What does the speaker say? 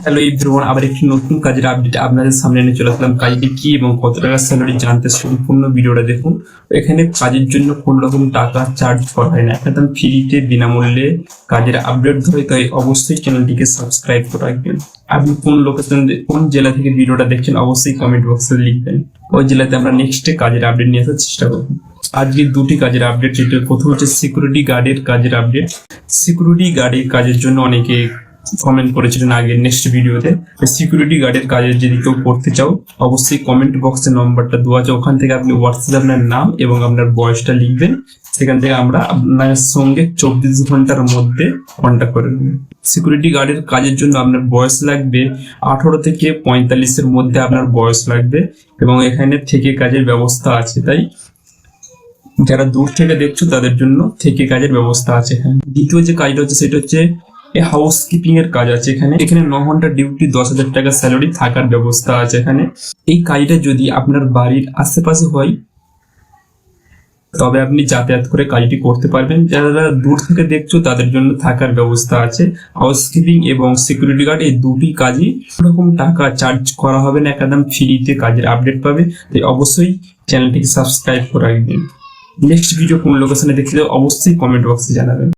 Hello everyone, আবার একটি নতুন কাজের আপডেট আপনাদের সামনে এনে চলে আসলাম। কাজটি কি এবং কত টাকা স্যালারি জানতে সম্পূর্ণ ভিডিওটা দেখুন। এখানে কাজের জন্য কোনো রকম টাকা চার্জ করা হয় না, একদম ফ্রিতে বিনামূল্যে কাজের আপডেট ধরে। তাই অবশ্যই চ্যানেলটিকে সাবস্ক্রাইব করে রাখবেন। আপনি কোন লোকেশন, কোন জেলা থেকে ভিডিওটা দেখছেন অবশ্যই কমেন্ট বক্সে লিখবেন। ওই জেলাতে আমরা নেক্সট কাজের আপডেট নিয়ে আসার চেষ্টা করব। আজকে দুটি কাজের আপডেট, যেটা প্রথম হচ্ছে সিকিউরিটি গার্ডের কাজের আপডেট। সিকিউরিটি গার্ডের কাজের জন্য অনেকে কমেন্ট করেছিলেন আগে নেক্সট ভিডিওতে। সিকিউরিটি গার্ডের কাজের যদি কেউ করতে চাও অবশ্যই কমেন্ট বক্সে নম্বরটা দেওয়া আছে, ওখান থেকে আপনি হোয়াটসঅ্যাপে আপনার নাম এবং আপনার বয়সটা লিখবেন। সেখান থেকে আমরা আপনার সঙ্গে 24 ঘন্টার মধ্যে কন্ট্যাক্ট করে নেব। সিকিউরিটি গার্ডের কাজের জন্য আপনার বয়স লাগবে 18 থেকে 45-এর মধ্যে আপনার বয়স লাগবে, এবং এখানে থেকে কাজের ব্যবস্থা আছে। তাই যারা দূর থেকে দেখছো তাদের জন্য থেকে কাজের ব্যবস্থা আছে। এখানে দ্বিতীয় যে কাজটা হচ্ছে সেটা হচ্ছে হাউস কিপিং এর কাজ আছে। এখানে 9 ঘন্টা ডিউটি, 10,000 টাকা স্যালারি, থাকার ব্যবস্থা আছে এখানে। এই কাজটা যদি আপনার বাড়ির আশেপাশে হয় তবে আপনি যাতায়াত করে কাজটি করতে পারবেন। যারা দূর থেকে দেখছো তাদের জন্য থাকার ব্যবস্থা আছে। হাউস কিপিং এবং সিকিউরিটি গার্ড এই দুটি কাজই রকম টাকা চার্জ করা হবে না, একদম ফ্রিতে কাজের আপডেট পাবে। তাই অবশ্যই চ্যানেলটিকে সাবস্ক্রাইব করে রাখবেন। নেক্সট ভিডিও কোন লোকেশনে দেখতে অবশ্যই কমেন্ট বক্সে জানাবেন।